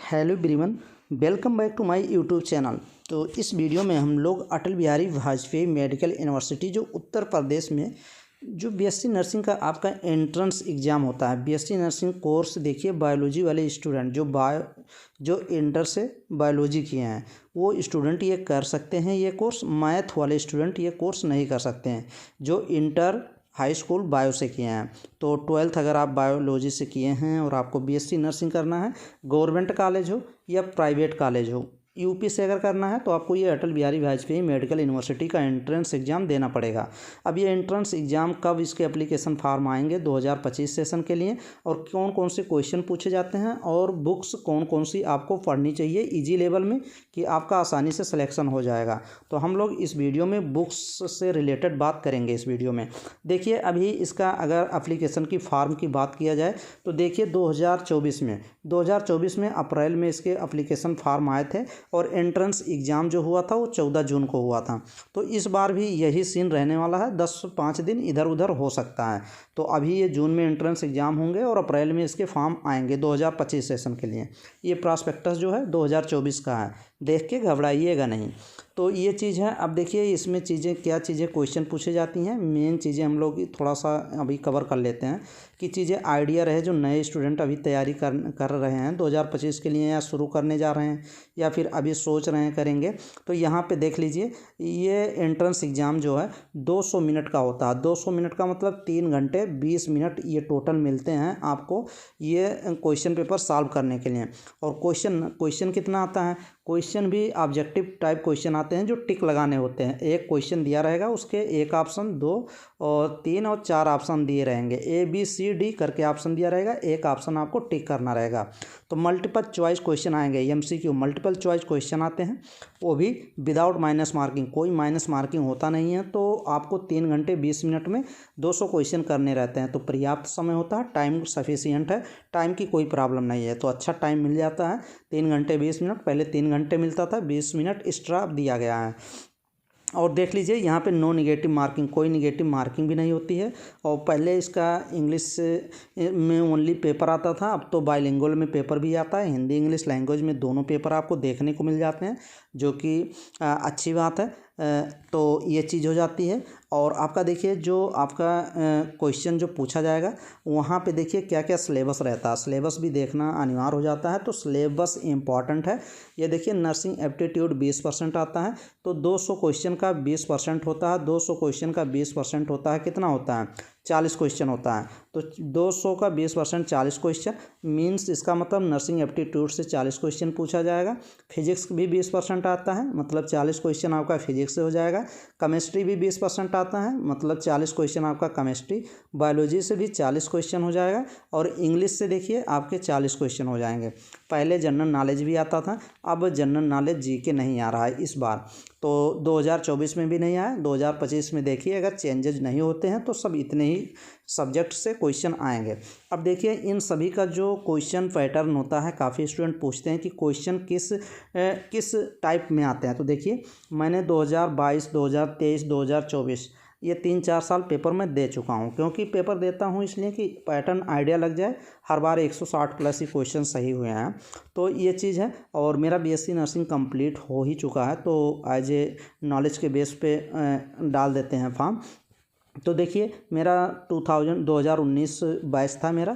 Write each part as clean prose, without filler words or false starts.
Hello everyone, welcome back to my YouTube channel. तो इस video में हम लोग अटल बिहारी वाजपेयी मेडिकल यूनिवर्सिटी जो उत्तर प्रदेश में जो बीएससी नर्सिंग का आपका एंट्रेंस एग्ज़ाम होता है, बीएससी नर्सिंग कोर्स देखिए बायोलॉजी वाले स्टूडेंट जो इंटर से बायोलॉजी किए हैं वो स्टूडेंट ये कर सकते हैं। ये कोर्स मैथ वाले स्टूडेंट ये कोर्स नहीं कर सकते हैं जो इंटर हाई स्कूल बायो से किए हैं। तो 12th अगर आप बायोलॉजी से किए हैं और आपको बीएससी नर्सिंग करना है, गवर्नमेंट कॉलेज हो या प्राइवेट कॉलेज हो, यूपी से अगर करना है तो आपको ये अटल बिहारी वाजपेयी मेडिकल यूनिवर्सिटी का एंट्रेंस एग्ज़ाम देना पड़ेगा। अब ये एंट्रेंस एग्ज़ाम कब इसके एप्लीकेशन फार्म आएंगे 2025 सेशन के लिए, और कौन कौन से क्वेश्चन पूछे जाते हैं और बुक्स कौन कौन सी आपको पढ़नी चाहिए ईजी लेवल में कि आपका आसानी से सिलेक्शन हो जाएगा। तो हम लोग इस वीडियो में बुक्स से रिलेटेड बात करेंगे। इस वीडियो में देखिए अभी इसका अगर एप्लीकेशन की फार्म की बात किया जाए तो देखिए 2024 में अप्रैल में इसके एप्लीकेशन फार्म आए थे और एंट्रेंस एग्ज़ाम जो हुआ था वो 14 जून को हुआ था। तो इस बार भी यही सीन रहने वाला है, 10-5 दिन इधर उधर हो सकता है। तो अभी ये जून में एंट्रेंस एग्ज़ाम होंगे और अप्रैल में इसके फॉर्म आएंगे 2025 सेशन के लिए। ये प्रॉस्पेक्टस जो है 2024 का है, देख के घबराइएगा नहीं। तो ये चीज़ है। अब देखिए इसमें क्या चीज़ें क्वेश्चन पूछे जाती हैं, मेन चीज़ें हम लोग थोड़ा सा अभी कवर कर लेते हैं कि चीज़ें आइडिया रहे जो नए स्टूडेंट अभी तैयारी कर रहे हैं 2025 के लिए, या शुरू करने जा रहे हैं या फिर अभी सोच रहे हैं करेंगे। तो यहाँ पे देख लीजिए ये एंट्रेंस एग्ज़ाम जो है 200 मिनट का होता है। 200 मिनट का मतलब 3 घंटे 20 मिनट ये टोटल मिलते हैं आपको ये क्वेश्चन पेपर सॉल्व करने के लिए। और क्वेश्चन कितना आता है, क्वेश्चन भी ऑब्जेक्टिव टाइप क्वेश्चन आते हैं जो टिक लगाने होते हैं। एक क्वेश्चन दिया रहेगा, उसके एक ऑप्शन 2 और 3 और 4 ऑप्शन दिए रहेंगे, ABCD करके ऑप्शन दिया रहेगा, एक ऑप्शन आपको टिक करना रहेगा। तो मल्टीपल चॉइस क्वेश्चन आएंगे, MCQ मल्टीपल चॉइस क्वेश्चन आते हैं, वो भी विदाउट माइनस मार्किंग, कोई माइनस मार्किंग होता नहीं है। तो आपको 3 घंटे 20 मिनट में 200 क्वेश्चन करने रहते हैं, तो पर्याप्त समय होता है, टाइम सफिशिएंट है, टाइम की कोई प्रॉब्लम नहीं है। तो अच्छा टाइम मिल जाता है, 3 घंटे 20 मिनट, पहले 3 घंटे मिलता था, 20 मिनट एक्स्ट्रा दिया गया है। और देख लीजिए यहाँ पे नो निगेटिव मार्किंग, कोई निगेटिव मार्किंग भी नहीं होती है। और पहले इसका इंग्लिश में ओनली पेपर आता था, अब तो बाइलिंगुअल में पेपर भी आता है, हिंदी इंग्लिश लैंग्वेज में दोनों पेपर आपको देखने को मिल जाते हैं, जो कि अच्छी बात है। तो ये चीज़ हो जाती है। और आपका देखिए जो आपका क्वेश्चन जो पूछा जाएगा वहाँ पे देखिए क्या क्या सिलेबस रहता है, सिलेबस भी देखना अनिवार्य हो जाता है। तो सिलेबस इम्पॉर्टेंट है। ये देखिए नर्सिंग एप्टीट्यूड 20% आता है, तो 200 क्वेश्चन का 20% होता है। 200 क्वेश्चन का 20% होता है, कितना होता है, 40 क्वेश्चन होता है। तो 200 का 20% 40 क्वेश्चन मीन्स इसका मतलब नर्सिंग एप्टीट्यूड से 40 क्वेश्चन पूछा जाएगा। फिजिक्स भी 20% आता है, मतलब 40 क्वेश्चन आपका फिजिक्स से हो जाएगा। केमिस्ट्री भी 20% आता है, मतलब 40 क्वेश्चन आपका केमिस्ट्री। बायोलॉजी से भी 40 क्वेश्चन हो जाएगा। और इंग्लिश से देखिए आपके 40 क्वेश्चन हो जाएंगे। पहले जनरल नॉलेज भी आता था, अब जनरल नॉलेज जीके नहीं आ रहा है इस बार। तो 2024 में भी नहीं आया, 2025 में देखिए अगर चेंजेज नहीं होते हैं तो सब इतने ही सब्जेक्ट से क्वेश्चन आएंगे। अब देखिए इन सभी का जो क्वेश्चन पैटर्न होता है, काफ़ी स्टूडेंट पूछते हैं कि क्वेश्चन किस टाइप में आते हैं। तो देखिए मैंने 2022, 2023, 2024 ये 3-4 साल पेपर में दे चुका हूँ, क्योंकि पेपर देता हूँ इसलिए कि पैटर्न आइडिया लग जाए। हर बार 160 प्लस ही क्वेश्चन सही हुए हैं, तो ये चीज़ है। और मेरा बीएससी नर्सिंग कंप्लीट हो ही चुका है, तो एज ए नॉलेज के बेस पे डाल देते हैं फॉर्म। तो देखिए मेरा 2019 बैच था मेरा,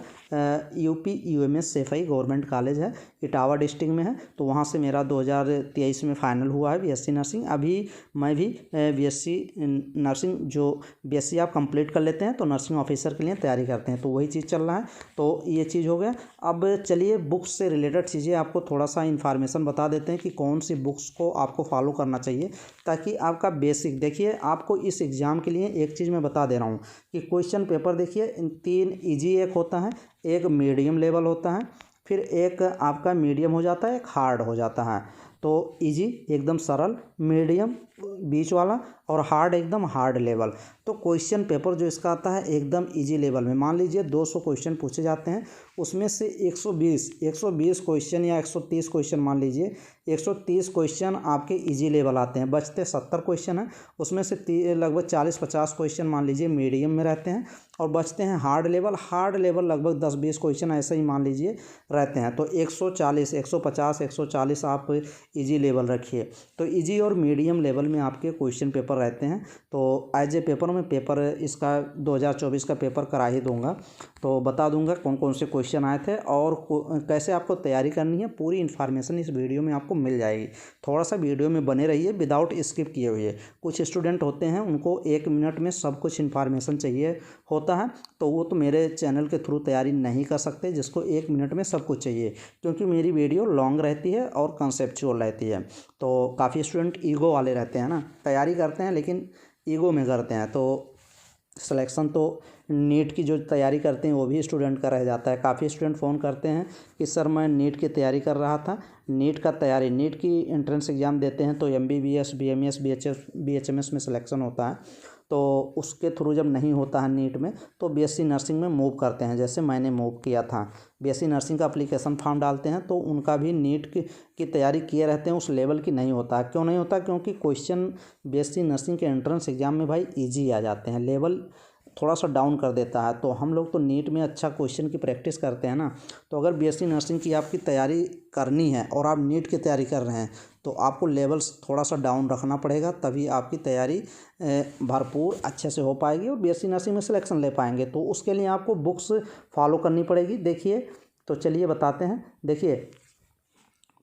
UP UMS Saifai government college है, इटावा डिस्ट्रिक्ट में है। तो वहाँ से मेरा 2023 में फाइनल हुआ है बीएससी नर्सिंग। अभी मैं भी बीएससी नर्सिंग, जो बीएससी आप कंप्लीट कर लेते हैं तो नर्सिंग ऑफिसर के लिए तैयारी करते हैं, तो वही चीज़ चल रहा है। तो ये चीज़ हो गया। अब चलिए बुक्स से रिलेटेड चीज़ें आपको थोड़ा सा इन्फॉर्मेशन बता देते हैं कि कौन सी बुक्स को आपको फॉलो करना चाहिए, ताकि आपका बेसिक देखिए आपको इस एग्ज़ाम के लिए एक चीज़ मैं बता दे रहा हूँ कि क्वेश्चन पेपर देखिए 3 ईजी एक होता है, एक मीडियम लेवल होता है, फिर एक आपका मीडियम हो जाता है, एक हार्ड हो जाता है। तो इजी एकदम सरल, मीडियम बीच वाला, और हार्ड एकदम हार्ड लेवल। तो क्वेश्चन पेपर जो इसका आता है एकदम इजी लेवल में। मान लीजिए 200 क्वेश्चन पूछे जाते हैं, उसमें से 120 क्वेश्चन या 130 क्वेश्चन, मान लीजिए 130 क्वेश्चन आपके इजी लेवल आते हैं, बचते 70 क्वेश्चन हैं, उसमें से लगभग 40-50 क्वेश्चन मान लीजिए मीडियम में रहते हैं और बचते हैं हार्ड लेवल लगभग 10-20 क्वेश्चन ऐसे ही मान लीजिए रहते हैं। तो 140, 150, 140 आप इजी लेवल रखिए। तो इजी और मीडियम लेवल में आपके क्वेश्चन पेपर रहते हैं। तो एज ए पेपर में पेपर इसका 2024 का पेपर करा ही दूंगा, तो बता दूंगा कौन कौन से क्वेश्चन आए थे और कैसे आपको तैयारी करनी है। पूरी इन्फॉर्मेशन इस वीडियो में आपको मिल जाएगी। थोड़ा सा वीडियो में बने रहिए विदाउट स्किप किए हुए। कुछ स्टूडेंट होते हैं उनको 1 मिनट में सब कुछ इन्फॉर्मेशन चाहिए होता है, तो वो तो मेरे चैनल के थ्रू तैयारी नहीं कर सकते जिसको 1 मिनट में सब कुछ चाहिए, क्योंकि मेरी वीडियो लॉन्ग रहती है और कंसेप्चुअल रहती है। तो काफ़ी स्टूडेंट ईगो वाले रहते हैं ना, तैयारी करते हैं लेकिन ईगो में करते हैं, तो सिलेक्शन तो नीट की जो तैयारी करते हैं वो भी स्टूडेंट का रह जाता है। काफ़ी स्टूडेंट फ़ोन करते हैं कि सर मैं नीट की तैयारी कर रहा था, नीट की एंट्रेंस एग्ज़ाम देते हैं तो MBBS BMS BHMS में सिलेक्शन होता है, तो उसके थ्रू जब नहीं होता है नीट में तो BSc नर्सिंग में मूव करते हैं, जैसे मैंने मूव किया था। BSc नर्सिंग का एप्लीकेशन फॉर्म डालते हैं तो उनका भी नीट की तैयारी किए रहते हैं, उस लेवल की नहीं होता है। क्यों नहीं होता? क्योंकि क्वेश्चन BSc नर्सिंग के एंट्रेंस एग्ज़ाम में भाई ईजी आ जाते हैं, लेवल थोड़ा सा डाउन कर देता है। तो हम लोग तो नीट में अच्छा क्वेश्चन की प्रैक्टिस करते हैं ना। तो अगर BSc नर्सिंग की आपकी तैयारी करनी है और आप नीट की तैयारी कर रहे हैं तो आपको लेवल्स थोड़ा सा डाउन रखना पड़ेगा, तभी आपकी तैयारी भरपूर अच्छे से हो पाएगी और BSc नर्सिंग में सिलेक्शन ले पाएंगे। तो उसके लिए आपको बुक्स फॉलो करनी पड़ेगी। देखिए, तो चलिए बताते हैं। देखिए,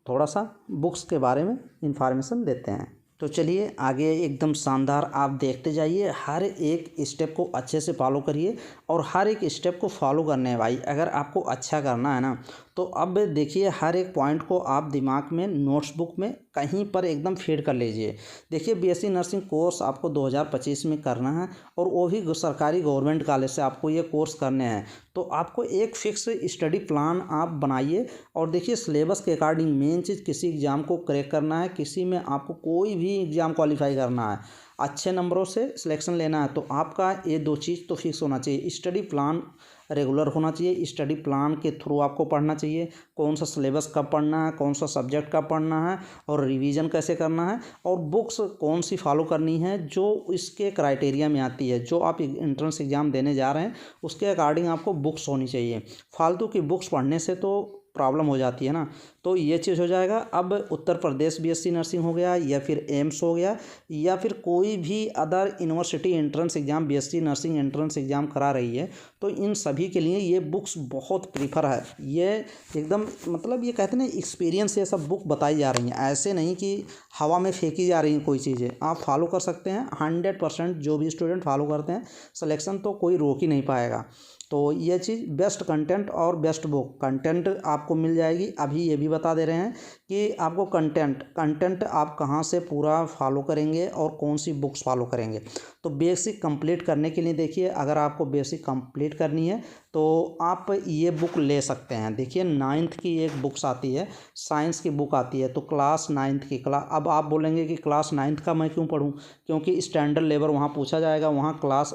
थोड़ा सा बुक्स के बारे में इंफॉर्मेशन देते हैं। तो चलिए आगे एकदम शानदार आप देखते जाइए, हर एक स्टेप को अच्छे से फॉलो करिए और हर एक स्टेप को फॉलो करने है भाई। अगर आपको अच्छा करना है ना तो अब देखिए हर एक पॉइंट को आप दिमाग में नोट्स बुक में कहीं पर एकदम फीड कर लीजिए। देखिए BSc नर्सिंग कोर्स आपको 2025 में करना है और वो भी सरकारी गवर्नमेंट कॉलेज से आपको ये कोर्स करने हैं। तो आपको एक फिक्स स्टडी प्लान आप बनाइए और देखिए सिलेबस के अकॉर्डिंग मेन चीज़ किसी एग्ज़ाम को क्रैक करना है, किसी में आपको कोई भी एग्ज़ाम क्वालिफाई करना है, अच्छे नंबरों से सिलेक्शन लेना है, तो आपका ये 2 चीज़ तो फिक्स होना चाहिए। स्टडी प्लान रेगुलर होना चाहिए, स्टडी प्लान के थ्रू आपको पढ़ना चाहिए, कौन सा सिलेबस कब पढ़ना है, कौन सा सब्जेक्ट कब पढ़ना है और रिवीजन कैसे करना है, और बुक्स कौन सी फॉलो करनी है जो इसके क्राइटेरिया में आती है। जो आप एंट्रेंस एग्ज़ाम देने जा रहे हैं उसके अकॉर्डिंग आपको बुक्स होनी चाहिए। फालतू की बुक्स पढ़ने से तो प्रॉब्लम हो जाती है ना। तो ये चीज़ हो जाएगा। अब उत्तर प्रदेश BSc नर्सिंग हो गया या फिर एम्स हो गया या फिर कोई भी other university entrance exam BSc nursing entrance exam करा रही है, तो इन सभी के लिए ये बुक्स बहुत प्रीफर है। ये एकदम मतलब ये कहते हैं ना एक्सपीरियंस से सब बुक बताई जा रही हैं, ऐसे नहीं कि हवा में फेंकी जा रही हैं कोई चीज़ें। आप फॉलो कर सकते हैं 100%। जो भी स्टूडेंट फॉलो करते हैं सिलेक्शन तो कोई रोक ही नहीं पाएगा। तो ये चीज़ बेस्ट कंटेंट और बेस्ट बुक कंटेंट आपको मिल जाएगी। अभी ये भी बता दे रहे हैं कि आपको कंटेंट आप कहाँ से पूरा फॉलो करेंगे और कौन सी बुक्स फॉलो करेंगे। तो बेसिक कंप्लीट करने के लिए देखिए, अगर आपको बेसिक कंप्लीट करनी है तो आप ये बुक ले सकते हैं। देखिए 9th की एक बुक्स आती है, साइंस की बुक आती है, तो क्लास 9th की अब आप बोलेंगे कि क्लास 9th का मैं क्यों पढूं, क्योंकि स्टैंडर्ड लेवल वहाँ पूछा जाएगा। वहाँ class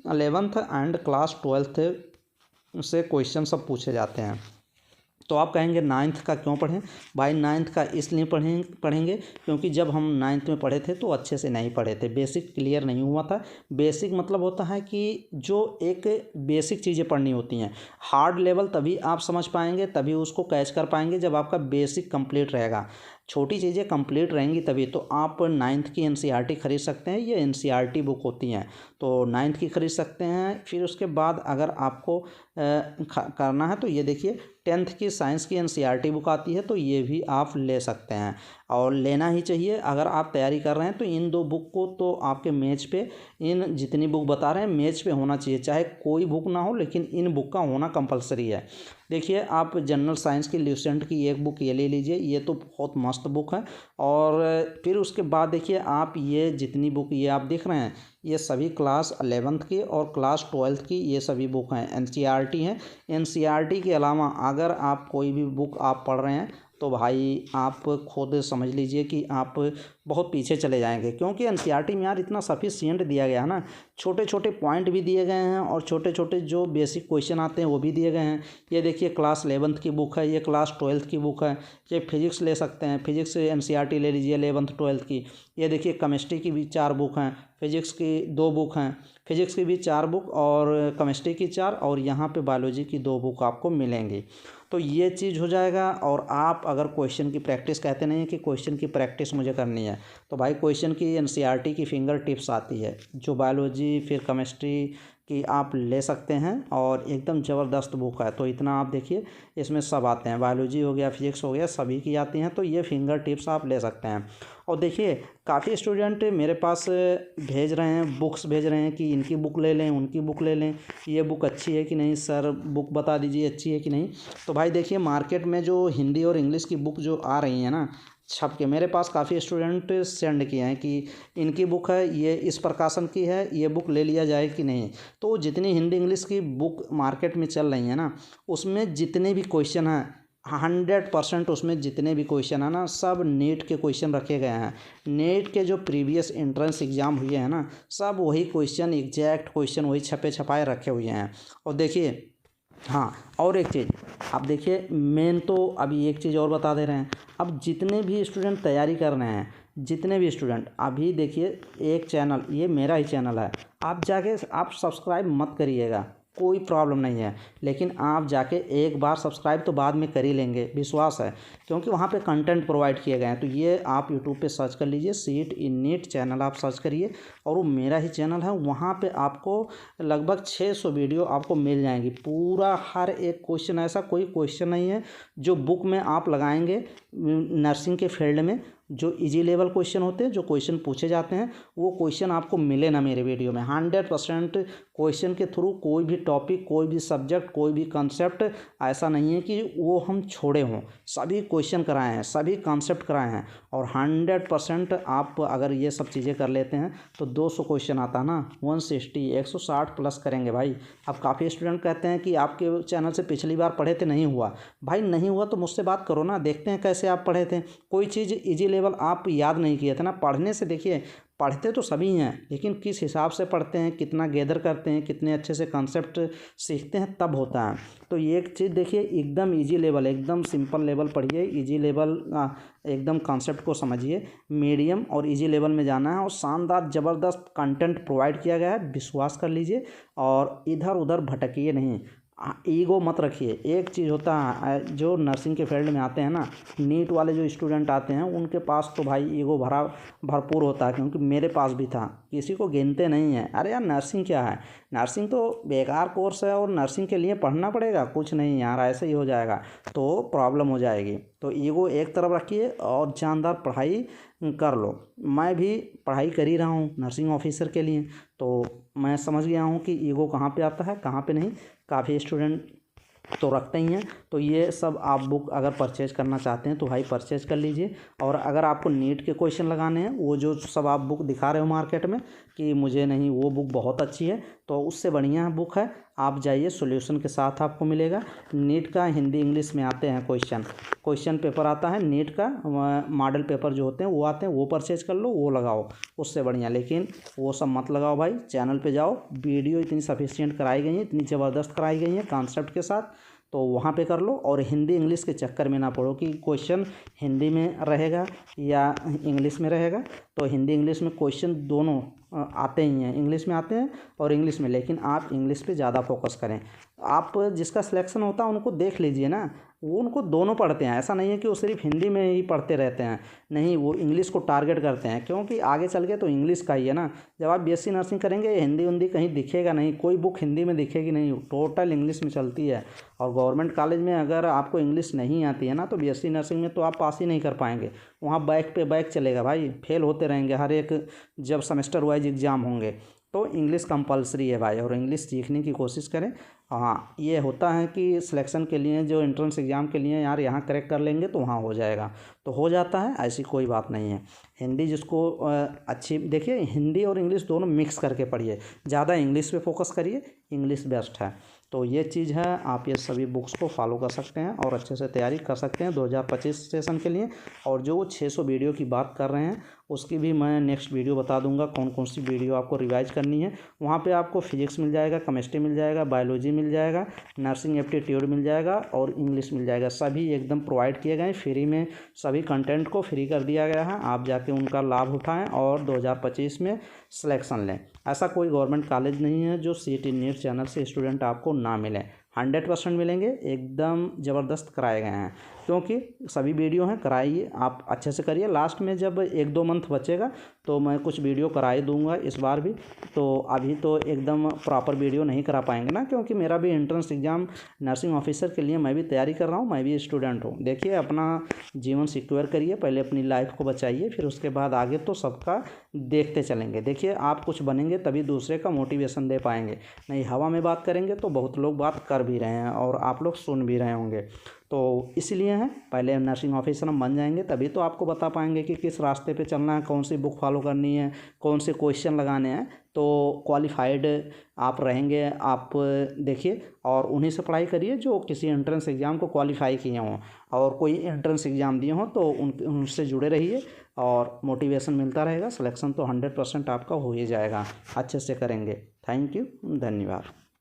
11th and class 12th से क्वेश्चन सब पूछे जाते हैं। तो आप कहेंगे 9th का क्यों पढ़ें भाई? 9th का इसलिए पढ़ेंगे क्योंकि जब हम 9th में पढ़े थे तो अच्छे से नहीं पढ़े थे, बेसिक क्लियर नहीं हुआ था। बेसिक मतलब होता है कि जो एक बेसिक चीज़ें पढ़नी होती हैं। हार्ड लेवल तभी आप समझ पाएंगे, तभी उसको कैच कर पाएंगे जब आपका बेसिक कंप्लीट रहेगा। छोटी चीज़ें कंप्लीट रहेंगी तभी। तो आप 9th की NCERT खरीद सकते हैं, ये NCERT बुक होती हैं, तो 9th की खरीद सकते हैं। फिर उसके बाद अगर आपको करना है तो ये देखिए 10th की साइंस की NCERT बुक आती है, तो ये भी आप ले सकते हैं और लेना ही चाहिए। अगर आप तैयारी कर रहे हैं तो इन 2 बुक को तो आपके मेज पे, इन जितनी बुक बता रहे हैं मेज पे होना चाहिए, चाहे कोई बुक ना हो लेकिन इन बुक का होना कंपलसरी है। देखिए आप जनरल साइंस की ल्यूसेंट की एक बुक ये ले लीजिए, ये तो बहुत मस्त बुक है। और फिर उसके बाद देखिए आप ये जितनी बुक ये आप देख रहे हैं ये सभी क्लास 11th की और क्लास 12th की ये सभी बुक हैं, NCERT हैं। NCERT के अलावा अगर आप कोई भी बुक आप पढ़ रहे हैं तो भाई आप खुद समझ लीजिए कि आप बहुत पीछे चले जाएंगे, क्योंकि एनसीईआरटी में यार इतना सफिशिएंट दिया गया है ना, छोटे छोटे पॉइंट भी दिए गए हैं और छोटे छोटे जो बेसिक क्वेश्चन आते हैं वो भी दिए गए हैं। ये देखिए क्लास 11th की बुक है, ये क्लास 12th की बुक है। ये फिजिक्स ले सकते हैं, फिजिक्स एनसीईआरटी ले लीजिए 11th 12th की। ये देखिए केमिस्ट्री की भी 4 बुक हैं, फिजिक्स की 2 बुक हैं, फिजिक्स की भी 4 बुक और केमिस्ट्री की 4, और यहाँ पे बायोलॉजी की 2 बुक आपको मिलेंगी। तो ये चीज़ हो जाएगा। और आप अगर क्वेश्चन की प्रैक्टिस, कहते नहीं कि क्वेश्चन की प्रैक्टिस मुझे करनी है, तो भाई क्वेश्चन की एनसीईआरटी की फिंगर टिप्स आती है, जो बायोलॉजी फिर केमिस्ट्री की आप ले सकते हैं, और एकदम ज़बरदस्त बुक है। तो इतना आप देखिए इसमें सब आते हैं, बायोलॉजी हो गया, फिजिक्स हो गया, सभी की आती हैं। तो ये फिंगर टिप्स आप ले सकते हैं। और देखिए काफ़ी स्टूडेंट मेरे पास भेज रहे हैं, बुक्स भेज रहे हैं कि इनकी बुक ले लें, उनकी बुक ले लें, ये बुक अच्छी है कि नहीं सर, बुक बता दीजिए अच्छी है कि नहीं। तो भाई देखिए मार्केट में जो हिंदी और इंग्लिश की बुक जो आ रही हैं ना छप के, मेरे पास काफ़ी स्टूडेंट सेंड किए हैं कि इनकी बुक है, ये इस प्रकाशन की है, ये बुक ले लिया जाए कि नहीं। तो जितनी हिंदी इंग्लिश की बुक मार्केट में चल रही है ना, उसमें जितने भी क्वेश्चन हैं 100% उसमें जितने भी क्वेश्चन है ना, सब नीट के क्वेश्चन रखे गए हैं। नीट के जो प्रीवियस एंट्रेंस एग्ज़ाम हुए हैं ना, सब वही क्वेश्चन, एग्जैक्ट क्वेश्चन वही छपे छपाए रखे हुए हैं। और देखिए हाँ, और एक चीज़ आप देखिए, मेन तो अभी एक चीज़ और बता दे रहे हैं। अब जितने भी स्टूडेंट तैयारी कर रहे हैं, जितने भी स्टूडेंट अभी देखिए, एक चैनल, ये मेरा ही चैनल है, आप जाके आप सब्सक्राइब मत करिएगा, कोई प्रॉब्लम नहीं है, लेकिन आप जाके एक बार सब्सक्राइब तो बाद में कर ही लेंगे, विश्वास है, क्योंकि वहाँ पे कंटेंट प्रोवाइड किए गए हैं। तो ये आप यूट्यूब पे सर्च कर लीजिए, सीट इन नीट चैनल आप सर्च करिए, और वो मेरा ही चैनल है, वहाँ पे आपको लगभग 600 वीडियो आपको मिल जाएंगी। पूरा हर एक क्वेश्चन, ऐसा कोई क्वेश्चन नहीं है जो बुक में आप लगाएंगे नर्सिंग के फील्ड में, जो इजी लेवल क्वेश्चन होते हैं, जो क्वेश्चन पूछे जाते हैं, वो क्वेश्चन आपको मिले ना मेरे वीडियो में। 100% क्वेश्चन के थ्रू कोई भी टॉपिक, कोई भी सब्जेक्ट, कोई भी कॉन्सेप्ट ऐसा नहीं है कि वो हम छोड़े हों, सभी क्वेश्चन कराए हैं, सभी कॉन्सेप्ट कराए हैं। और 100% आप अगर ये सब चीज़ें कर लेते हैं तो 200 क्वेश्चन आता ना, 160 160 प्लस करेंगे भाई। अब काफ़ी स्टूडेंट कहते हैं कि आपके चैनल से पिछली बार पढ़े थे नहीं हुआ। भाई नहीं हुआ तो मुझसे बात करो ना, देखते हैं कैसे आप पढ़े थे। कोई चीज़ इजी लेवल आप याद नहीं किए थे ना, पढ़ने से देखिए, पढ़ते तो सभी हैं, लेकिन किस हिसाब से पढ़ते हैं, कितना गैदर करते हैं, कितने अच्छे से कॉन्सेप्ट सीखते हैं, तब होता है। तो ये एक चीज़ देखिए, एकदम इजी लेवल, एकदम सिंपल लेवल पढ़िए, इजी लेवल एकदम कॉन्सेप्ट को समझिए, मीडियम और इजी लेवल में जाना है, और शानदार ज़बरदस्त कंटेंट प्रोवाइड किया गया है, विश्वास कर लीजिए, और इधर उधर भटकिए नहीं, ईगो मत रखिए। एक चीज़ होता है, जो नर्सिंग के फील्ड में आते हैं ना, नीट वाले जो स्टूडेंट आते हैं, उनके पास तो भाई ईगो भरपूर होता है, क्योंकि मेरे पास भी था, किसी को गिनते नहीं है। अरे यार नर्सिंग क्या है, नर्सिंग तो बेकार कोर्स है, और नर्सिंग के लिए पढ़ना पड़ेगा, कुछ नहीं यार, ऐसे ही हो जाएगा, तो प्रॉब्लम हो जाएगी। तो ईगो एक तरफ रखिए और जानदार पढ़ाई कर लो। मैं भी पढ़ाई कर ही रहा हूँ नर्सिंग ऑफिसर के लिए, तो मैं समझ गया हूँ कि ईगो कहाँ पे आता है, कहाँ पे नहीं। काफ़ी स्टूडेंट तो रखते ही हैं। तो ये सब आप बुक अगर परचेज करना चाहते हैं तो भाई परचेज कर लीजिए। और अगर आपको नीट के क्वेश्चन लगाने हैं, वो जो सब आप बुक दिखा रहे हो मार्केट में कि मुझे नहीं, वो बुक बहुत अच्छी है, तो उससे बढ़िया बुक है, आप जाइए, सॉल्यूशन के साथ आपको मिलेगा। नीट का हिंदी इंग्लिश में आते हैं क्वेश्चन पेपर आता है नीट का, मॉडल पेपर जो होते हैं वो आते हैं, वो परचेज कर लो, वो लगाओ, उससे बढ़िया। लेकिन वो सब मत लगाओ भाई, चैनल पे जाओ, वीडियो इतनी सफिशिएंट कराई गई है, इतनी ज़बरदस्त कराई गई है कॉन्सेप्ट के साथ, तो वहाँ पे कर लो। और हिंदी इंग्लिश के चक्कर में ना पड़ो कि क्वेश्चन हिंदी में रहेगा या इंग्लिश में रहेगा। तो हिंदी इंग्लिश में क्वेश्चन दोनों आते ही हैं, इंग्लिश में आते हैं और इंग्लिश में, लेकिन आप इंग्लिश पे ज़्यादा फोकस करें। आप जिसका सिलेक्शन होता है उनको देख लीजिए ना, वो उनको दोनों पढ़ते हैं, ऐसा नहीं है कि वो सिर्फ हिंदी में ही पढ़ते रहते हैं, नहीं, वो इंग्लिश को टारगेट करते हैं, क्योंकि आगे चल के तो इंग्लिश का ही है ना। जब आप बीएससी नर्सिंग करेंगे, हिंदी उंदी कहीं दिखेगा नहीं, कोई बुक हिंदी में दिखेगी नहीं, टोटल इंग्लिश में चलती है। और गवर्नमेंट कॉलेज में अगर आपको इंग्लिश नहीं आती है ना, तो बीएससी नर्सिंग में तो आप पास ही नहीं कर पाएंगे, वहाँ बैक पे बैक चलेगा भाई, फेल होते रहेंगे हर एक, जब सेमेस्टर वाइज एग्ज़ाम होंगे। तो इंग्लिश कंपलसरी है भाई, और इंग्लिश सीखने की कोशिश करें। हाँ, ये होता है कि सिलेक्शन के लिए, जो एंट्रेंस एग्ज़ाम के लिए यार यहाँ करेक्ट कर लेंगे तो वहाँ हो जाएगा, तो हो जाता है, ऐसी कोई बात नहीं है। हिंदी जिसको अच्छी, देखिए हिंदी और इंग्लिश दोनों मिक्स करके पढ़िए, ज़्यादा इंग्लिश पे फोकस करिए, इंग्लिश बेस्ट है। तो ये चीज़ है, आप ये सभी बुक्स को फॉलो कर सकते हैं और अच्छे से तैयारी कर सकते हैं 2025 सेशन के लिए। और जो 600 वीडियो की बात कर रहे हैं उसकी भी मैं नेक्स्ट वीडियो बता दूंगा, कौन कौन सी वीडियो आपको रिवाइज करनी है। वहाँ पे आपको फिजिक्स मिल जाएगा, केमिस्ट्री मिल जाएगा, बायोलॉजी मिल जाएगा, नर्सिंग एप्टीट्यूड मिल जाएगा और इंग्लिश मिल जाएगा। सभी एकदम प्रोवाइड किए गए, फ्री में सभी कंटेंट को फ्री कर दिया गया है। आप जाके उनका लाभ उठाएँ और 2025 में सिलेक्शन लें। ऐसा कोई गवर्नमेंट कॉलेज नहीं है जो CET नीट चैनल से स्टूडेंट आपको ना मिले, 100% मिलेंगे, एकदम ज़बरदस्त कराए गए हैं। क्योंकि सभी वीडियो हैं, कराइए, आप अच्छे से करिए। लास्ट में जब 1-2 मंथ बचेगा तो मैं कुछ वीडियो करा ही दूंगा इस बार भी। तो अभी तो एकदम प्रॉपर वीडियो नहीं करा पाएंगे ना, क्योंकि मेरा भी एंट्रेंस एग्ज़ाम नर्सिंग ऑफिसर के लिए मैं भी तैयारी कर रहा हूँ, मैं भी स्टूडेंट हूँ। देखिए, अपना जीवन सिक्योर करिए, पहले अपनी लाइफ को बचाइए, फिर उसके बाद आगे तो सबका देखते चलेंगे। देखिए, आप कुछ बनेंगे तभी दूसरे का मोटिवेशन दे पाएंगे, नहीं हवा में बात करेंगे तो बहुत लोग बात कर भी रहे हैं और आप लोग सुन भी रहे होंगे। तो इसलिए है, पहले नर्सिंग ऑफिसर हम बन जाएंगे तभी तो आपको बता पाएंगे कि किस रास्ते पे चलना है, कौन सी बुक फॉलो करनी है, कौन से क्वेश्चन लगाने हैं। तो क्वालिफाइड आप रहेंगे, आप देखिए और उन्हीं से पढ़ाई करिए जो किसी एंट्रेंस एग्ज़ाम को क्वालिफाई किए हों और कोई एंट्रेंस एग्ज़ाम दिए हों, तो उनसे जुड़े रहिए और मोटिवेशन मिलता रहेगा। सिलेक्शन तो 100% आपका हो ही जाएगा, अच्छे से करेंगे। थैंक यू, धन्यवाद।